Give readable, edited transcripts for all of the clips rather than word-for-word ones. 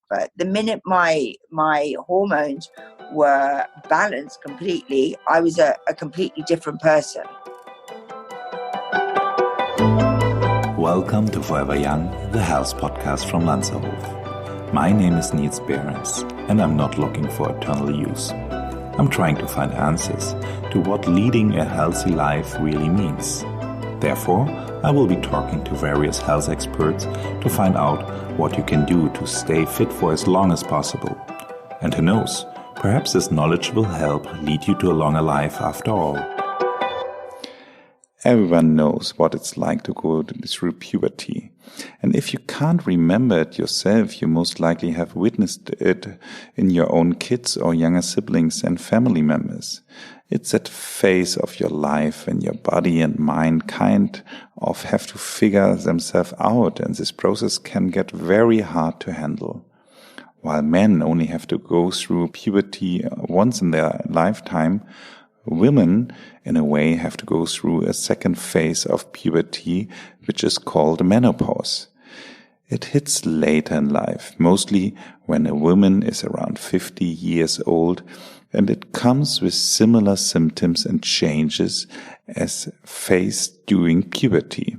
But the minute my hormones were balanced completely, I was a completely different person. Welcome to Forever Young, the health podcast from Lanserhof. My name is Niels Behrens, and I'm not looking for eternal youth. I'm trying to find answers to what leading a healthy life really means. Therefore, I will be talking to various health experts to find out what you can do to stay fit for as long as possible. And who knows, perhaps this knowledge will help lead you to a longer life after all. Everyone knows what it's like to go through puberty. And if you can't remember it yourself, you most likely have witnessed it in your own kids or younger siblings and family members. It's that phase of your life when your body and mind kind of have to figure themselves out, and this process can get very hard to handle. While men only have to go through puberty once in their lifetime, women, in a way, have to go through a second phase of puberty, which is called menopause. It hits later in life, mostly when a woman is around 50 years old, and it comes with similar symptoms and changes as faced during puberty.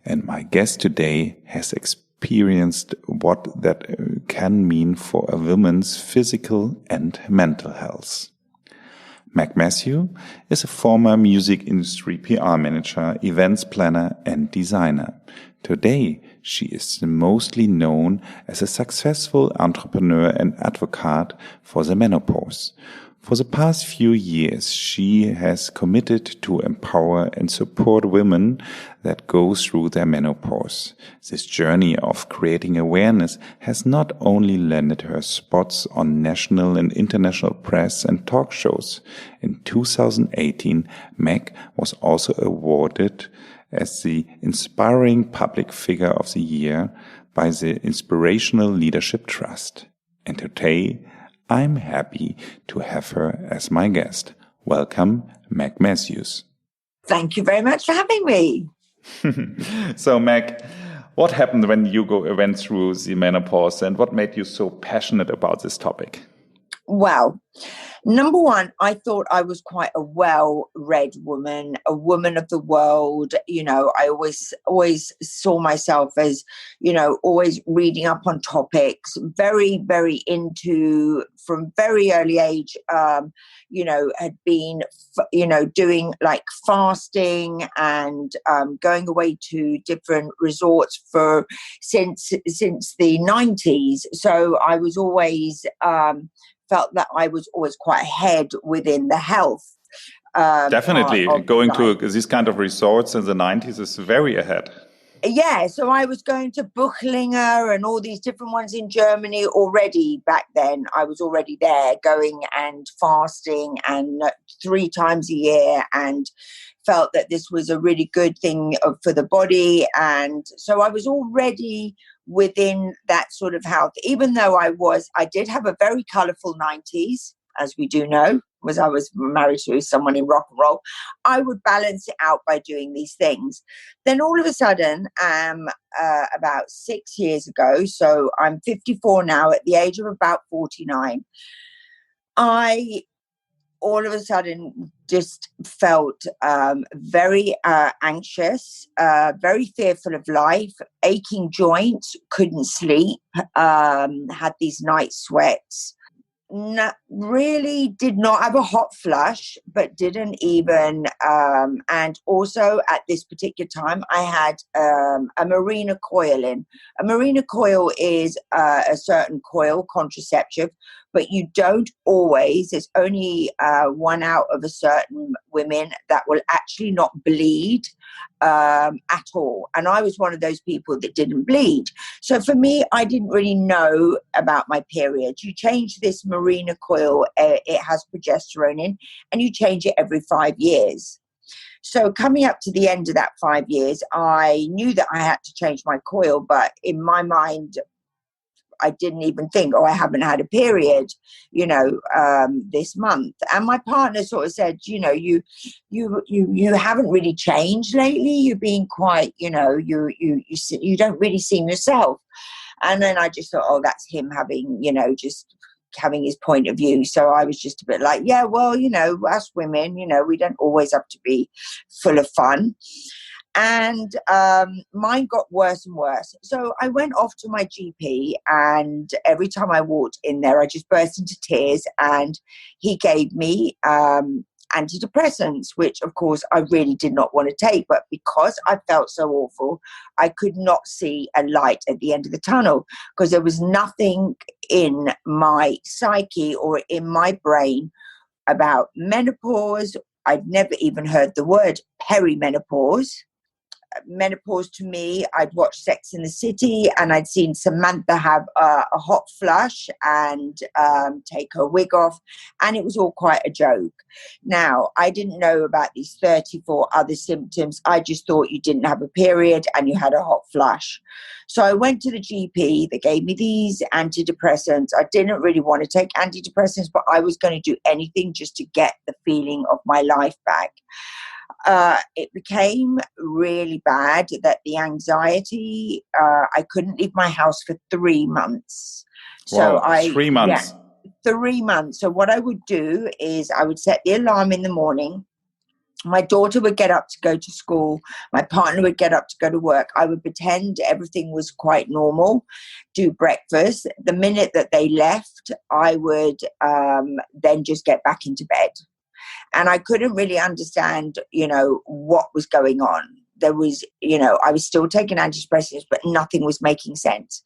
And my guest today has experienced what that can mean for a woman's physical and mental health. Meg Mathews is a former music industry PR manager, events planner, and designer. Today, she is mostly known as a successful entrepreneur and advocate for the menopause. For the past few years, she has committed to empower and support women that go through their menopause. This journey of creating awareness has not only landed her spots on national and international press and talk shows. In 2018, Meg was also awarded as the Inspiring Public Figure of the Year by the Inspirational Leadership Trust. And today, I'm happy to have her as my guest. Welcome, Meg Mathews. Thank you very much for having me. So, Meg, what happened when you went through the menopause, and what made you so passionate about this topic? Well, number one, I thought I was quite a well-read woman, a woman of the world. You know, I always saw myself as, you know, always reading up on topics, very, very into, from very early age, you know, had been, you know, doing like fasting and going away to different resorts since the 90s. So I was always felt that I was always quite ahead within the health. Definitely. Going to these kind of resorts in the 90s is very ahead. Yeah, so I was going to Buchlinger and all these different ones in Germany already back then. I was already there going and fasting and 3 times a year, and felt that this was a really good thing for the body. And so I was already within that sort of health, even though I did have a very colourful 90s, as we do know, I was married to someone in rock and roll. I would balance it out by doing these things. Then all of a sudden, about 6 years ago, so I'm 54 now, at the age of about 49, I all of a sudden just felt very anxious, very fearful of life, aching joints, couldn't sleep, had these night sweats. Really did not have a hot flush, but didn't even, and also at this particular time, I had a Mirena coil in. A Mirena coil is a certain coil, contraceptive, but you don't always, there's only 1 out of a certain women that will actually not bleed at all. And I was one of those people that didn't bleed. So for me, I didn't really know about my period. You change this Mirena coil, it has progesterone in, and you change it every 5 years. So coming up to the end of that 5 years, I knew that I had to change my coil, but in my mind, I didn't even think, I haven't had a period, this month. And my partner sort of said, you haven't really changed lately. You're being quite, you don't really seem yourself. And then I just thought, oh, that's him having, just having his point of view. So I was just a bit like, yeah, well, us women, we don't always have to be full of fun. And mine got worse and worse. So I went off to my GP, and every time I walked in there, I just burst into tears. And he gave me antidepressants, which, of course, I really did not want to take. But because I felt so awful, I could not see a light at the end of the tunnel, because there was nothing in my psyche or in my brain about menopause. I'd never even heard the word perimenopause. Menopause to me, I'd watched Sex in the City, and I'd seen Samantha have a hot flush and take her wig off, and it was all quite a joke. Now, I didn't know about these 34 other symptoms. I just thought you didn't have a period and you had a hot flush. So I went to the GP. They gave me these antidepressants. I didn't really want to take antidepressants, but I was going to do anything just to get the feeling of my life back. It became really bad, that the anxiety, I couldn't leave my house for 3 months. So wow, 3 months. Yeah, 3 months. So what I would do is I would set the alarm in the morning. My daughter would get up to go to school. My partner would get up to go to work. I would pretend everything was quite normal, do breakfast. The minute that they left, I would then just get back into bed. And I couldn't really understand, what was going on. There was, I was still taking antidepressants, but nothing was making sense.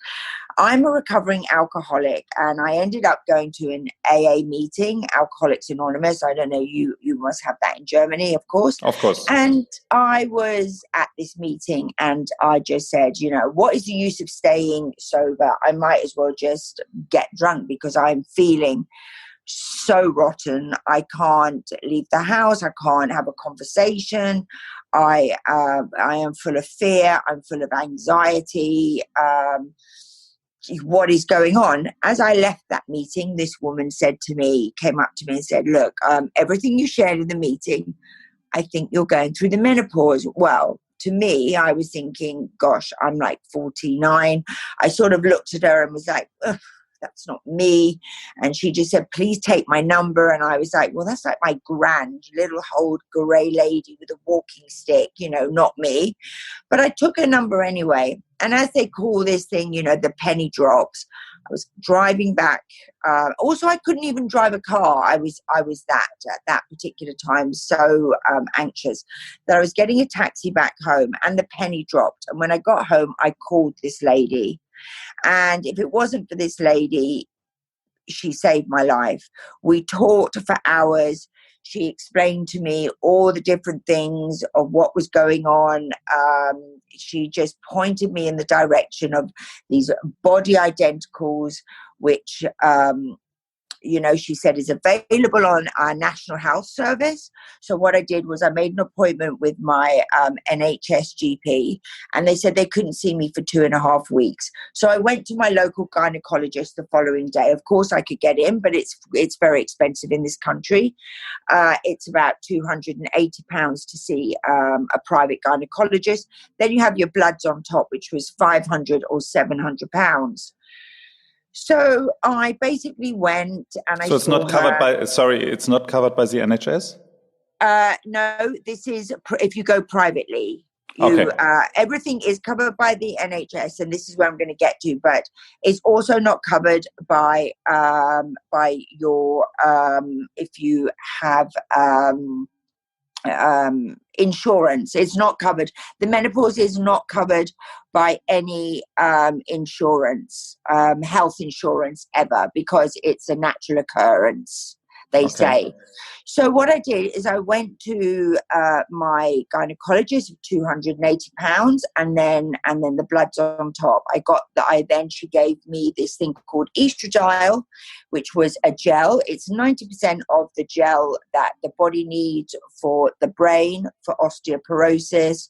I'm a recovering alcoholic, and I ended up going to an AA meeting, Alcoholics Anonymous. I don't know, you must have that in Germany, of course. Of course. And I was at this meeting, and I just said, what is the use of staying sober? I might as well just get drunk, because I'm feeling so rotten. I can't leave the house. I can't have a conversation. I am full of fear. I'm full of anxiety. What is going on? As I left that meeting, this woman came up to me and said, look, everything you shared in the meeting, I think you're going through the menopause. Well, to me, I was thinking, gosh, I'm like 49. I sort of looked at her and was like, ugh, that's not me. And she just said, please take my number. And I was like, well, that's like my grand little old grey lady with a walking stick, not me. But I took her number anyway. And as they call this thing, the penny drops, I was driving back. Also, I couldn't even drive a car. I was at that particular time so anxious that I was getting a taxi back home, and the penny dropped. And when I got home, I called this lady. And if it wasn't for this lady, she saved my life. We talked for hours. She explained to me all the different things of what was going on. She just pointed me in the direction of these body identicals, which, she said is available on our National Health Service. So what I did was I made an appointment with my NHS GP, and they said they couldn't see me for 2.5 weeks. So I went to my local gynecologist the following day. Of course, I could get in, but it's very expensive in this country. It's about £280 to see a private gynecologist. Then you have your bloods on top, which was £500 or £700. So I basically went and I saw it's not covered it's not covered by the NHS? No, this is if you go privately. Okay. Everything is covered by the NHS, and this is where I'm going to get to, but it's also not covered by your if you have insurance. It's not covered. The menopause is not covered by any insurance, health insurance ever, because it's a natural occurrence, they say. So what I did is I went to my gynecologist of £280, and then the bloods on top. Then she gave me this thing called estradiol, which was a gel. It's 90% of the gel that the body needs for the brain, for osteoporosis.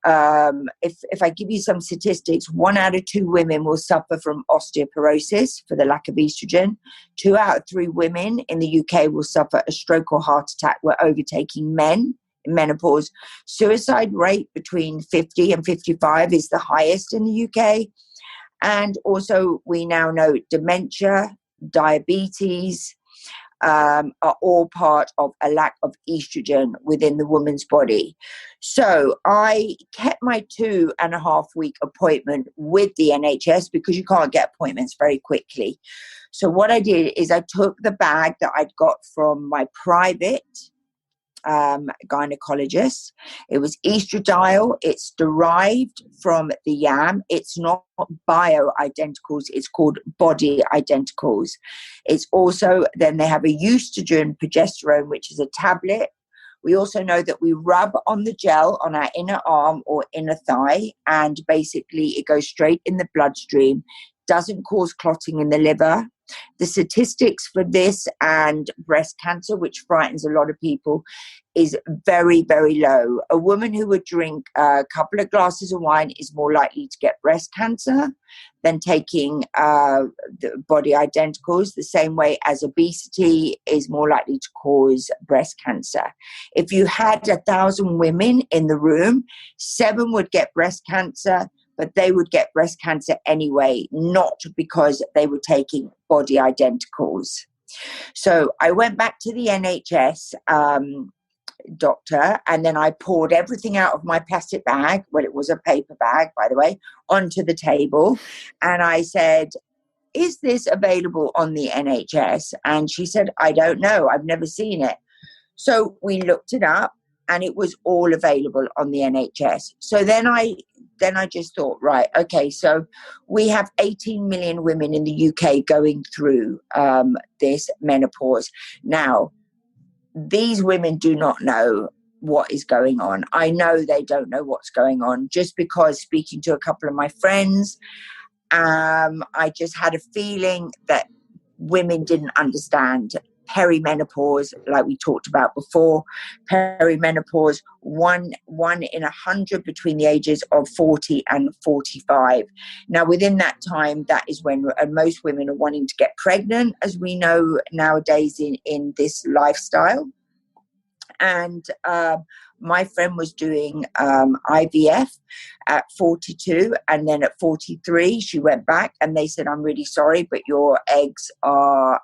If I give you some statistics, 1 out of 2 women will suffer from osteoporosis for the lack of estrogen. 2 out of 3 women in the UK will suffer a stroke or heart attack. We're overtaking men in menopause. Suicide rate between 50 and 55 is the highest in the UK. And also we now know dementia, diabetes, are all part of a lack of estrogen within the woman's body. So I kept my 2.5-week appointment with the NHS because you can't get appointments very quickly. So what I did is I took the bag that I'd got from my private gynecologist. It was estradiol. It's derived from the yam. It's not bioidenticals. It's called body identicals. It's also, then they have a estrogen progesterone, which is a tablet. We also know that we rub on the gel on our inner arm or inner thigh, and basically it goes straight in the bloodstream, doesn't cause clotting in the liver. The statistics for this and breast cancer, which frightens a lot of people, is very, very low. A woman who would drink a couple of glasses of wine is more likely to get breast cancer than taking the body identicals, the same way as obesity is more likely to cause breast cancer. If you had 1,000 women in the room, 7 would get breast cancer, but they would get breast cancer anyway, not because they were taking body identicals. So I went back to the NHS doctor, and then I poured everything out of my plastic bag, well, it was a paper bag, by the way, onto the table. And I said, is this available on the NHS? And she said, I don't know. I've never seen it. So we looked it up, and it was all available on the NHS. So then I just thought, right, okay, so we have 18 million women in the UK going through this menopause. Now, these women do not know what is going on. I know they don't know what's going on, just because speaking to a couple of my friends, I just had a feeling that women didn't understand perimenopause, like we talked about before. Perimenopause, one in 100 between the ages of 40 and 45. Now, within that time, that is when most women are wanting to get pregnant, as we know nowadays in this lifestyle. And my friend was doing IVF at 42, and then at 43 she went back and they said, I'm really sorry, but your eggs are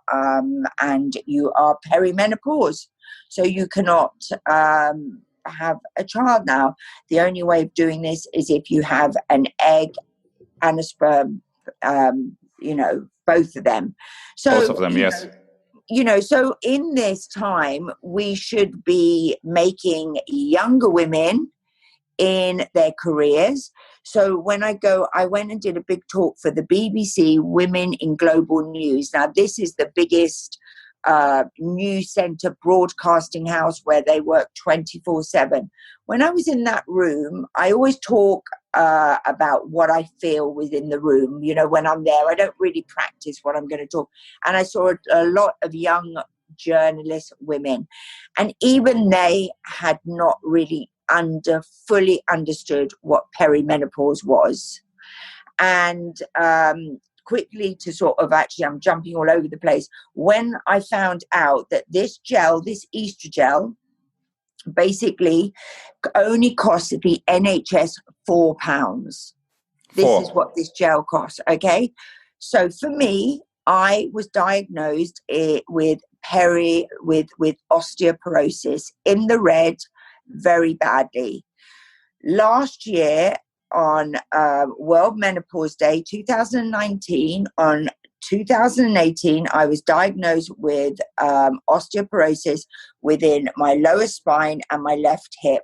and you are perimenopause, so you cannot have a child now. The only way of doing this is if you have an egg and a sperm, both of them. So both of them, yes. So in this time, we should be making younger women in their careers. So when I went and did a big talk for the BBC Women in Global News. Now, this is the biggest news centre broadcasting house where they work 24/7. When I was in that room, I always talk about what I feel within the room. When I'm there, I don't really practice what I'm going to talk. And I saw a lot of young journalist women, and even they had not really fully understood what perimenopause was. And quickly to sort of, actually, I'm jumping all over the place. When I found out that this estrogel, basically only costs the NHS £4. This is what this gel costs. Okay. So for me, I was diagnosed with osteoporosis in the red very badly. Last year on World Menopause Day 2019, on 2018, I was diagnosed with osteoporosis within my lower spine and my left hip.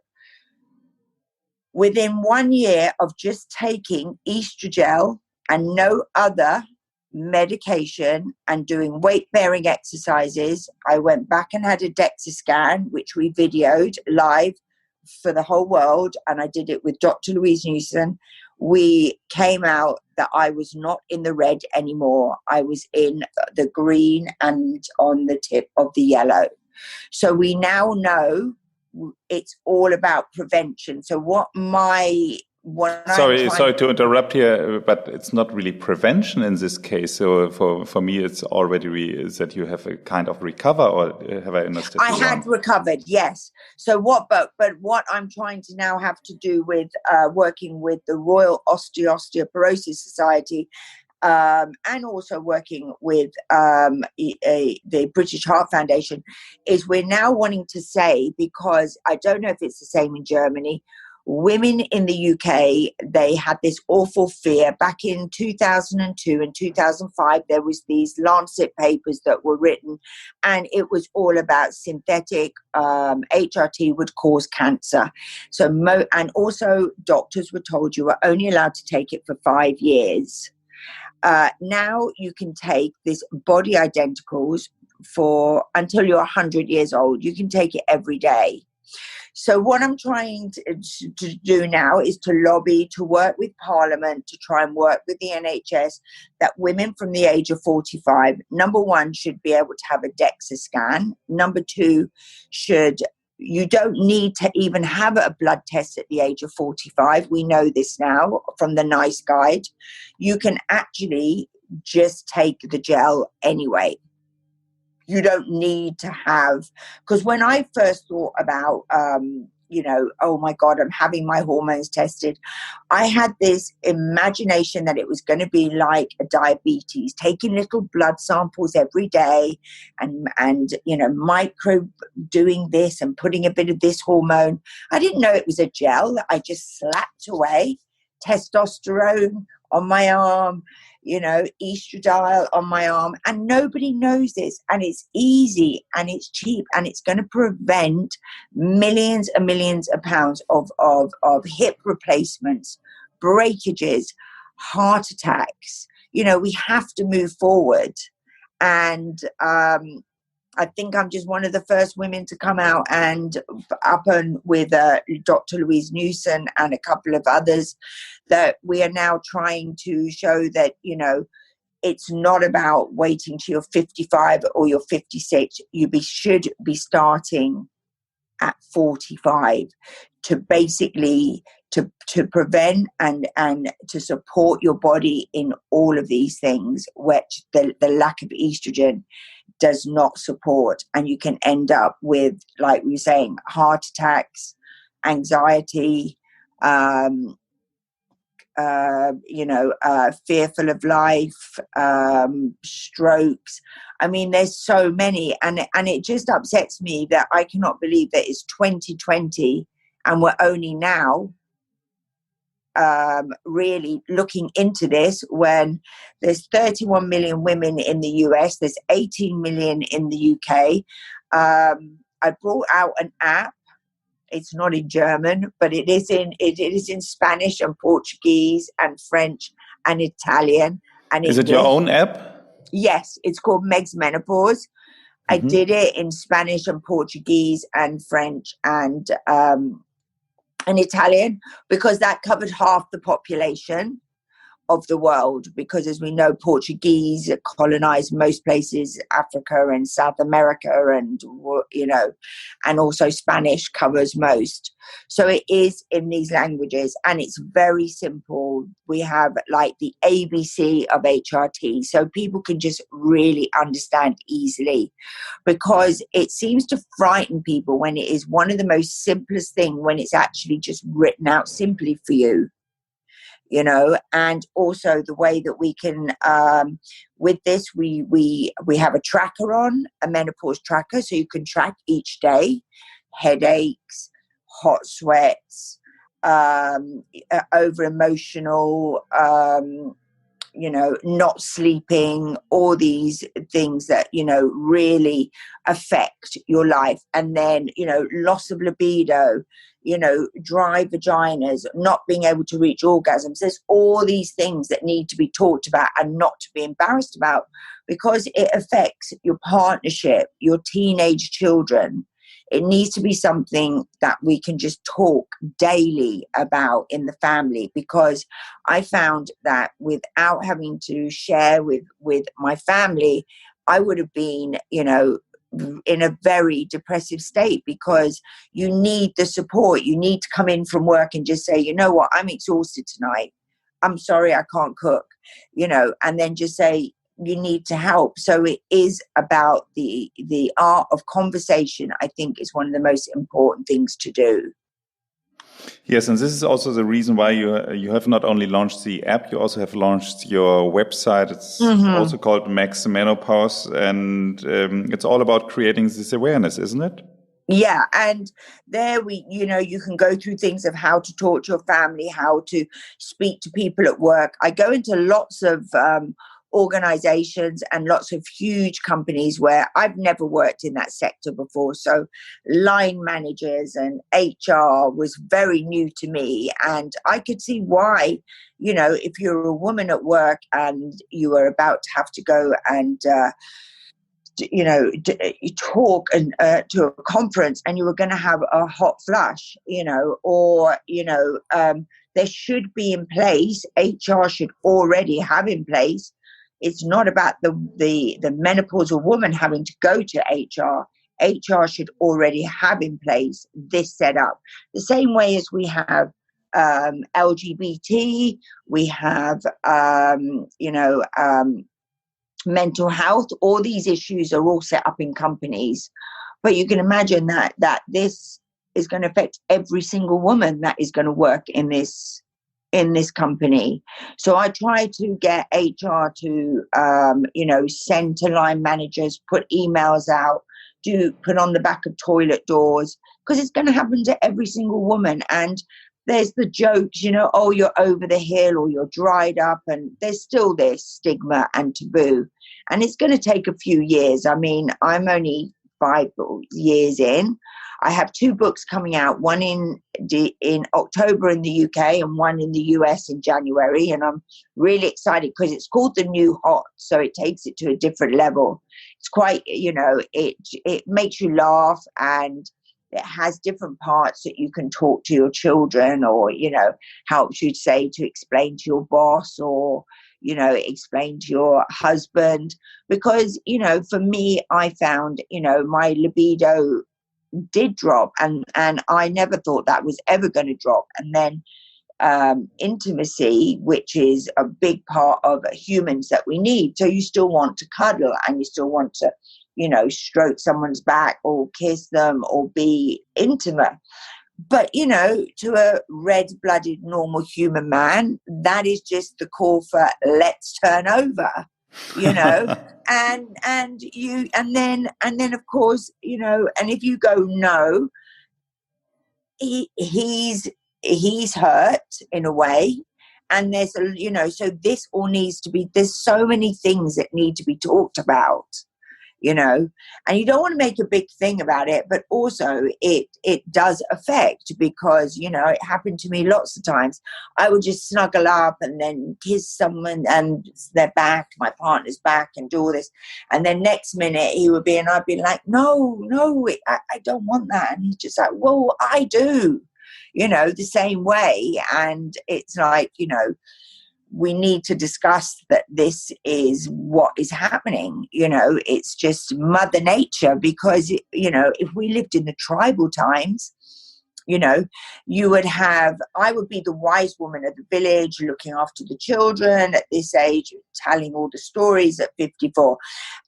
Within 1 year of just taking estrogel and no other medication and doing weight-bearing exercises, I went back and had a DEXA scan, which we videoed live for the whole world, and I did it with Dr. Louise Newson. We came out that I was not in the red anymore. I was in the green and on the tip of the yellow. So we now know it's all about prevention. So what my Sorry to interrupt here, but it's not really prevention in this case. So for me, it's already that you have a kind of recover, or have I understood you wrong? I had recovered, yes. So but what I'm trying to now have to do with working with the Royal Osteoporosis Society, and also working with the British Heart Foundation, is we're now wanting to say, because I don't know if it's the same in Germany, women in the UK, they had this awful fear. Back in 2002 and 2005, there was these Lancet papers that were written, and it was all about synthetic HRT would cause cancer. So, and also doctors were told you were only allowed to take it for 5 years. Now you can take this body identicals for until you're 100 years old. You can take it every day. So what I'm trying to do now is to lobby, to work with Parliament, to try and work with the NHS, that women from the age of 45, number one, should be able to have a DEXA scan. Number two, you don't need to even have a blood test at the age of 45. We know this now from the NICE guide. You can actually just take the gel anyway. You don't need to have, because when I first thought about, oh my God, I'm having my hormones tested, I had this imagination that it was going to be like a diabetes, taking little blood samples every day and micro doing this and putting a bit of this hormone. I didn't know it was a gel that I just slapped away, testosterone on my arm, estradiol on my arm, and nobody knows this, and it's easy and it's cheap, and it's going to prevent millions and millions of pounds of hip replacements, breakages, heart attacks. We have to move forward, and I think I'm just one of the first women to come out and up and with Dr. Louise Newson and a couple of others, that we are now trying to show that, it's not about waiting till you're 55 or you're 56. You should be starting at 45 to basically to prevent and to support your body in all of these things, which the lack of estrogen does not support. And you can end up with, like we were saying, heart attacks, anxiety, fearful of life, strokes. I mean, there's so many, and it just upsets me that I cannot believe that it's 2020 and we're only now really looking into this, when there's 31 million women in the US, there's 18 million in the UK. I brought out an app. It's not in German, but it is in Spanish and Portuguese and French and Italian and Is English. It your own app? Yes, it's called Megs Menopause. I did it in Spanish and Portuguese and French and Italian, because that covered half the population of the world, because as we know, Portuguese colonized most places, Africa and South America, and and also Spanish covers most. So it is in these languages, and it's very simple. We have like the ABC of HRT, so people can just really understand easily, because it seems to frighten people when it is one of the most simplest thing, when it's actually just written out simply for you. And also the way that we can, with this, we have a tracker on, a menopause tracker, so you can track each day, headaches, hot sweats, over emotional, not sleeping, all these things that, really affect your life. And then, loss of libido, dry vaginas, not being able to reach orgasms. There's all these things that need to be talked about and not to be embarrassed about, because it affects your partnership, your teenage children. It needs to be something that we can just talk daily about in the family, because I found that without having to share with my family, I would have been, in a very depressive state, because you need the support. You need to come in from work and just say, you know what, I'm exhausted tonight. I'm sorry, I can't cook, and then just say you need to help. So it is about the art of conversation. I think is one of the most important things to do. Yes, and this is also the reason why you have not only launched the app, you also have launched your website. It's also called Megs Menopause, and it's all about creating this awareness, isn't it? Yeah, and there you can go through things of how to talk to your family, how to speak to people at work. I go into lots of organizations and lots of huge companies where I've never worked in that sector before. So line managers and HR was very new to me. And I could see why, if you're a woman at work and you are about to have to go and you talk and to a conference, and you were going to have a hot flush, there should be in place, HR should already have in place. It's not about the menopausal woman having to go to HR. HR should already have in place this setup. The same way as we have LGBT, we have mental health. All these issues are all set up in companies, but you can imagine that this is going to affect every single woman that is going to work in this company. So I try to get HR to send to line managers, put emails out, put on the back of toilet doors, because it's going to happen to every single woman. And there's the jokes, oh, you're over the hill, or you're dried up, and there's still this stigma and taboo. And it's going to take a few years. I mean, I'm only 5 years in. I have 2 books coming out, one in October in the UK and one in the US in January. And I'm really excited because it's called The New Hot. So it takes it to a different level. It's quite, it makes you laugh, and it has different parts that you can talk to your children, or, helps you to explain to your boss, or, explain to your husband. Because, for me, I found, my libido did drop, and I never thought that was ever going to drop. And then intimacy, which is a big part of humans that we need. So you still want to cuddle, and you still want to, stroke someone's back or kiss them or be intimate. But, to a red-blooded normal human man, that is just the call for let's turn over, and then of course, and if you go, no, he's hurt in a way. And there's so this all needs to be, there's so many things that need to be talked about, and you don't want to make a big thing about it, but also it does affect, because, it happened to me lots of times. I would just snuggle up and then kiss someone and their back, my partner's back, and do all this. And then next minute he would be, and I'd be like, no, I don't want that. And he's just like, well, I do, the same way. And it's like, we need to discuss that this is what is happening. It's just Mother Nature, because, if we lived in the tribal times, I would be the wise woman of the village, looking after the children at this age, telling all the stories at 54.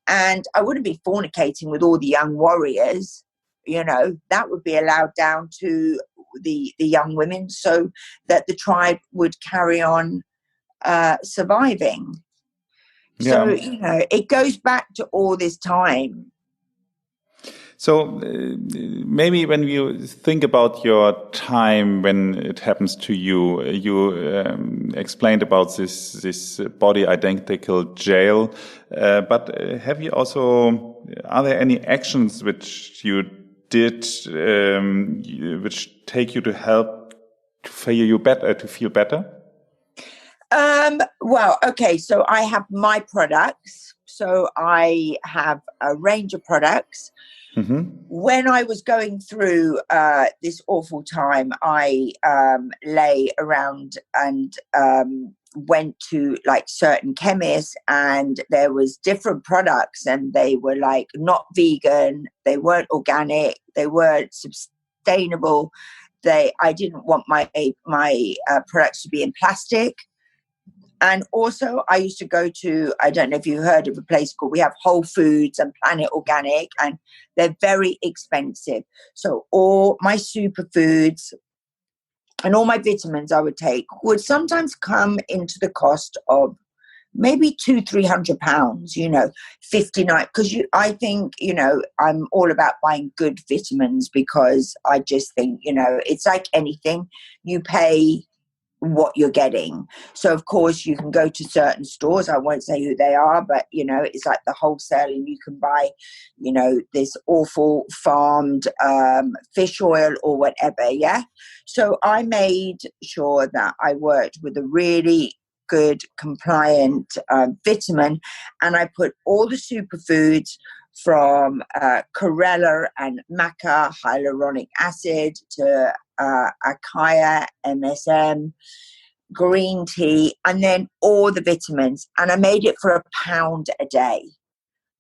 And I wouldn't be fornicating with all the young warriors. That would be allowed down to the young women, so that the tribe would carry on surviving. Yeah. So, it goes back to all this time. So maybe when you think about your time when it happens to you, you explained about this body identical jail, but are there any actions which you did which take you to help to feel better? Well, okay, so I have my products. So I have a range of products. Mm-hmm. When I was going through this awful time, I lay around and went to like certain chemists, and there was different products, and they were like not vegan, they weren't organic, they weren't sustainable. I didn't want my products to be in plastic. And also, I used to go to, I don't know if you heard of a place called, we have Whole Foods and Planet Organic, and they're very expensive. So all my superfoods and all my vitamins I would take would sometimes come into the cost of maybe £200-300, 59. Because I think, I'm all about buying good vitamins, because I just think, it's like anything, you pay what you're getting. So of course you can go to certain stores, I won't say who they are, but it's like the wholesale, and you can buy this awful farmed fish oil or whatever. So I made sure that I worked with a really good compliant vitamin, and I put all the superfoods from chlorella and maca hyaluronic acid to acai, MSM, green tea, and then all the vitamins. And I made it for £1 a day.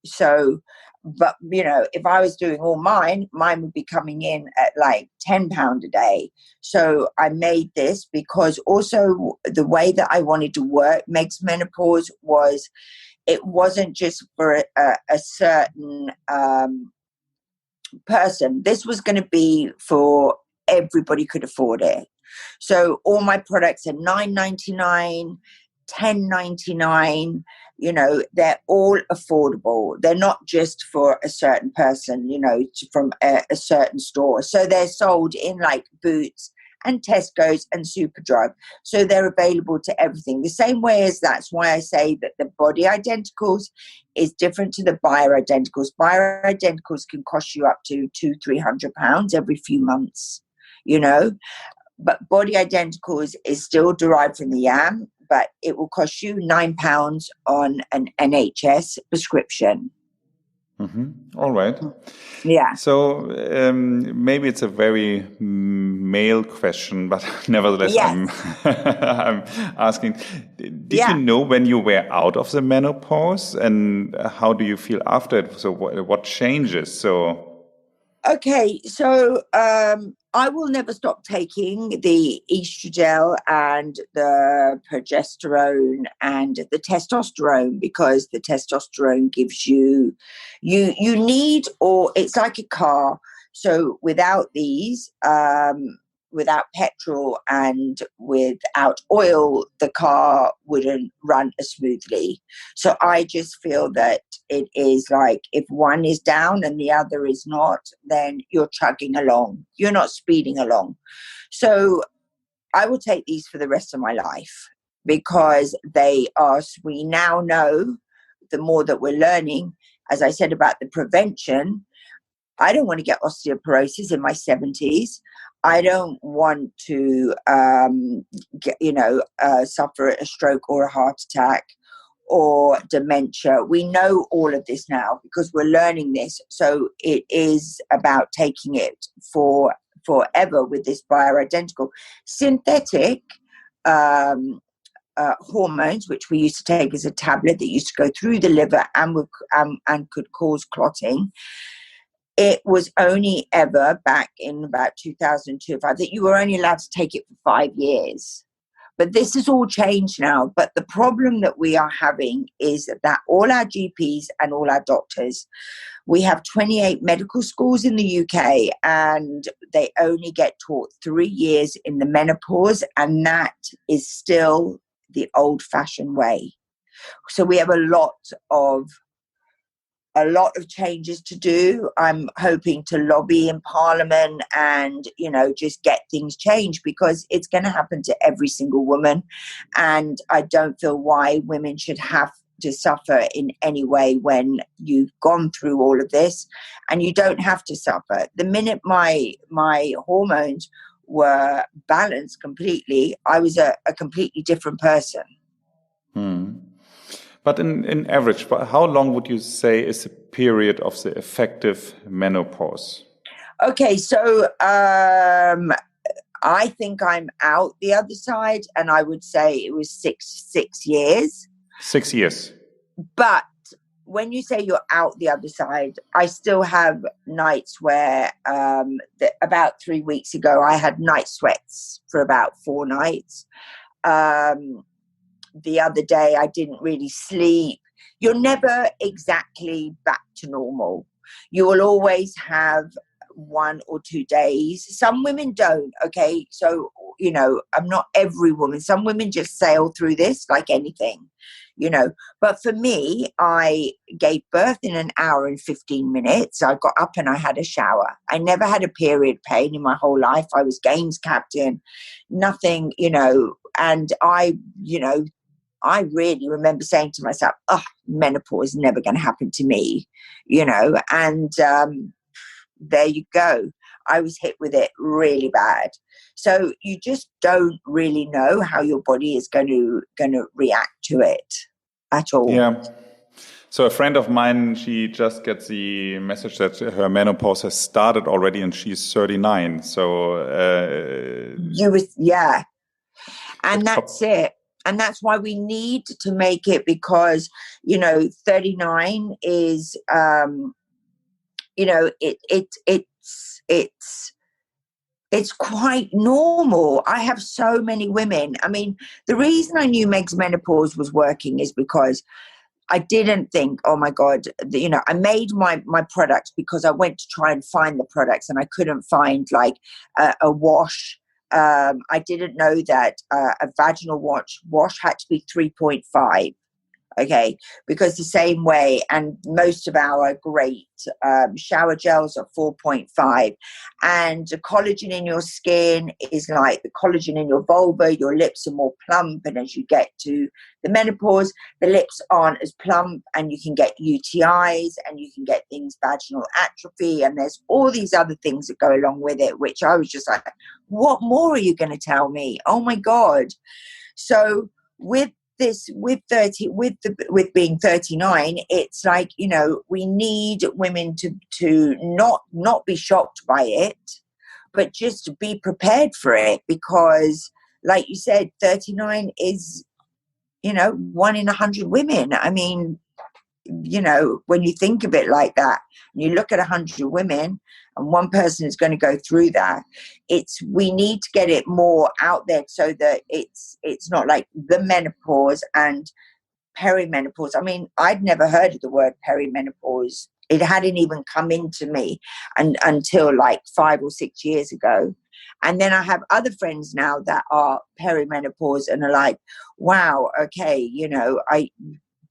So, but if I was doing all mine would be coming in at like £10 a day. So I made this because also the way that I wanted to work Meg's Menopause was, it wasn't just for a certain person. This was going to be for everybody could afford it. So all my products are $9.99, $10.99. They're all affordable. They're not just for a certain person, from a certain store. So they're sold in like Boots and Tesco's and Superdrug. So they're available to everything. The same way as that's why I say that the body identicals is different to the bioidenticals. Bioidenticals can cost you up to £200-300 every few months, but body identicals is still derived from the yam, but it will cost you £9 on an NHS prescription. Mm-hmm. All right. Yeah. So maybe it's a very male question, but nevertheless, yes. I'm asking, did you know when you were out of the menopause, and how do you feel after it? So what changes? Okay, so I will never stop taking the estradiol and the progesterone and the testosterone, because the testosterone gives you need, or it's like a car. So without these, without petrol and without oil, the car wouldn't run as smoothly. So I just feel that it is like, if one is down and the other is not, then you're chugging along. You're not speeding along. So I will take these for the rest of my life, because we now know, the more that we're learning, as I said about the prevention, I don't want to get osteoporosis in my 70s. I don't want to suffer a stroke or a heart attack or dementia. We know all of this now because we're learning this. So it is about taking it for forever with this bioidentical. Synthetic hormones, which we used to take as a tablet that used to go through the liver and could cause clotting. It was only ever back in about 2002 that you were only allowed to take it for 5 years. But this has all changed now. But the problem that we are having is that all our GPs and all our doctors, we have 28 medical schools in the UK, and they only get taught 3 years in the menopause, and that is still the old-fashioned way. So we have a lot of changes to do. I'm hoping to lobby in Parliament and, just get things changed, because it's going to happen to every single woman. And I don't feel why women should have to suffer in any way when you've gone through all of this, and you don't have to suffer. The minute my hormones were balanced completely, I was a completely different person. But in average, how long would you say is the period of the effective menopause? Okay, so I think I'm out the other side, and I would say it was six years. 6 years. But when you say you're out the other side, I still have nights where about 3 weeks ago, I had night sweats for about 4 nights. The other day, I didn't really sleep. You're never exactly back to normal. You will always have 1 or 2 days. Some women don't, okay? So, I'm not every woman. Some women just sail through this like anything, But for me, I gave birth in 1 hour and 15 minutes. I got up and I had a shower. I never had a period pain in my whole life. I was games captain, nothing, and I really remember saying to myself, menopause is never going to happen to me, and there you go. I was hit with it really bad. So you just don't really know how your body is going to react to it at all. Yeah. So a friend of mine, she just gets the message that her menopause has started already and she's 39. So and that's it. And that's why we need to make it, because 39 is it's quite normal. I have so many women. I mean, the reason I knew Meg's Menopause was working is because I didn't think, oh my God, I made my products because I went to try and find the products and I couldn't find like a wash. I didn't know that a vaginal wash had to be 3.5. Okay, because the same way, and most of our great shower gels are 4.5, and the collagen in your skin is like the collagen in your vulva. Your lips are more plump, and as you get to the menopause, the lips aren't as plump, and you can get UTIs, and you can get things, vaginal atrophy, and there's all these other things that go along with it, which I was just like, what more are you going to tell me? Oh my God. So with being 39, it's like, we need women to not be shocked by it, but just to be prepared for it, because like you said, 39 is 1 in 100 women. I mean, when you think of it like that, you look at 100 women and one person is going to go through that. We need to get it more out there so that it's not like the menopause and perimenopause. I mean, I'd never heard of the word perimenopause. It hadn't even come into me until like 5 or 6 years ago. And then I have other friends now that are perimenopause and are like, wow, okay, I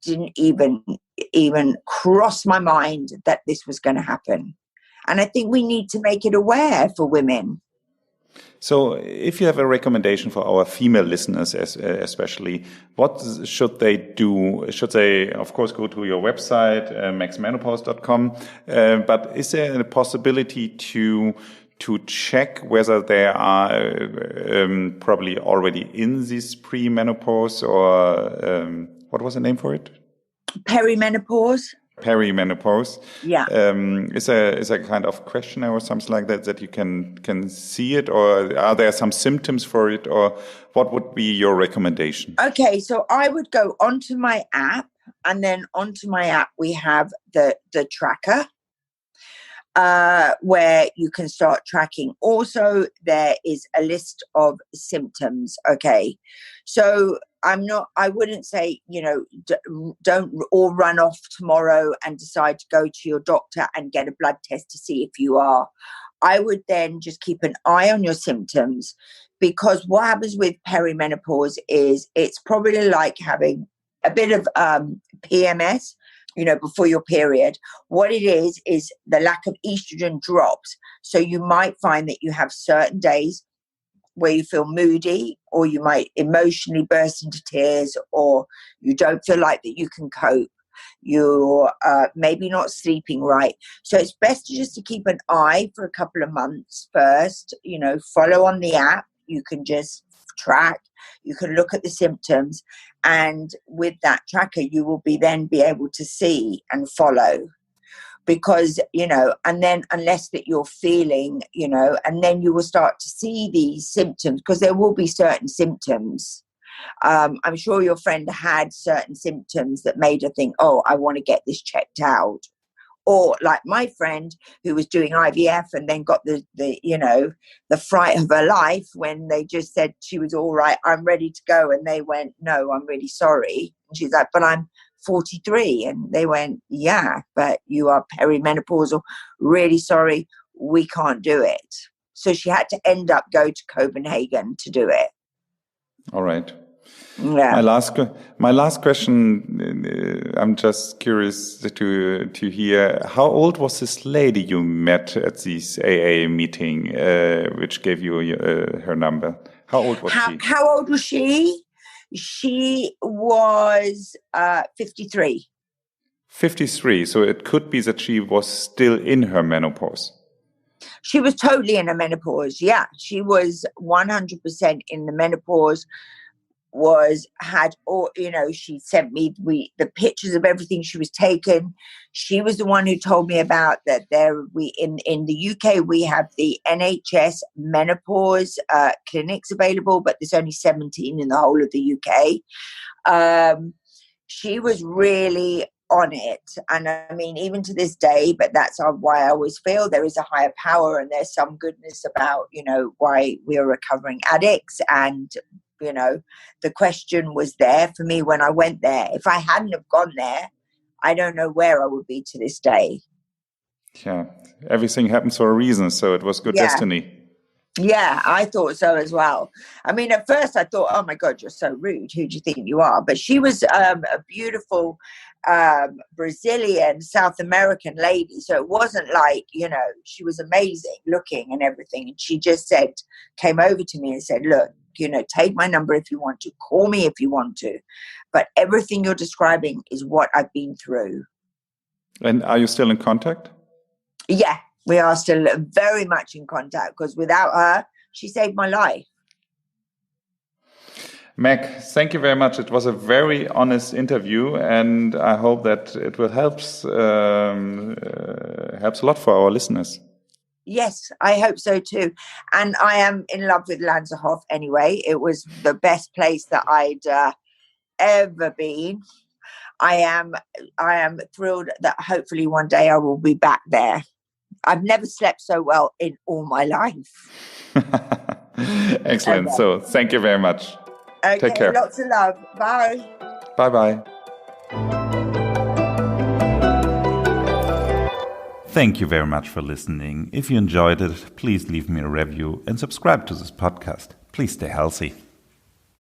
didn't even cross my mind that this was going to happen. And I think we need to make it aware for women. So if you have a recommendation for our female listeners, especially, what should they do? Should they, of course, go to your website, megsmenopause.com, but is there a possibility to check whether they are probably already in this pre-menopause, or what was the name for it? Perimenopause. Yeah. Is a kind of questionnaire or something like that you can see it, or are there some symptoms for it, or what would be your recommendation? Okay, so I would go onto my app, and then onto my app we have the tracker, where you can start tracking. Also, there is a list of symptoms. Okay, so I wouldn't say, don't all run off tomorrow and decide to go to your doctor and get a blood test to see if you are. I would then just keep an eye on your symptoms, because what happens with perimenopause is it's probably like having a bit of PMS, before your period. What it is the lack of estrogen drops. So you might find that you have certain days where you feel moody, or you might emotionally burst into tears, or you don't feel like that you can cope. You're maybe not sleeping right. So it's best just to keep an eye for a couple of months first, follow on the app. You can just track, you can look at the symptoms, and with that tracker, you will be able to see and follow. because, and then unless that you're feeling, and then you will start to see these symptoms, because there will be certain symptoms. I'm sure your friend had certain symptoms that made her think, oh, I want to get this checked out. Or like my friend who was doing IVF and then got the fright of her life when they just said she was all right, I'm ready to go. And they went, no, I'm really sorry. And she's like, but I'm 43. And they went, yeah, but you are perimenopausal. Really sorry. We can't do it. So she had to go to Copenhagen to do it. All right. Yeah. My last question. I'm just curious to hear, how old was this lady you met at this AA meeting, which gave you her number? How old was she? How old was she? She was 53. 53. So it could be that she was still in her menopause. She was totally in her menopause. Yeah, she was 100% in the menopause. She sent me the pictures of everything she was taking. She was the one who told me about that. In the UK we have the NHS menopause clinics available, but there's only 17 in the whole of the UK. She was really on it, and I mean, even to this day, but that's why I always feel there is a higher power, and there's some goodness about why we're recovering addicts. And the question was there for me when I went there. If I hadn't have gone there, I don't know where I would be to this day. Yeah, everything happens for a reason, so it was good destiny. Yeah, I thought so as well. I mean, at first I thought, oh my God, you're so rude. Who do you think you are? But she was a beautiful Brazilian, South American lady. So it wasn't like, she was amazing looking and everything. And she just came over to me and said, look, take my number if you want to, call me if you want to. But everything you're describing is what I've been through. And are you still in contact? Yeah. We are still very much in contact, because without her, she saved my life. Meg, thank you very much. It was a very honest interview, and I hope that it will helps a lot for our listeners. Yes, I hope so too. And I am in love with Lanserhof anyway. It was the best place that I'd ever been. I am thrilled that hopefully one day I will be back there. I've never slept so well in all my life. Excellent. Okay. So thank you very much. Okay, take care. Lots of love. Bye. Bye-bye. Thank you very much for listening. If you enjoyed it, please leave me a review and subscribe to this podcast. Please stay healthy.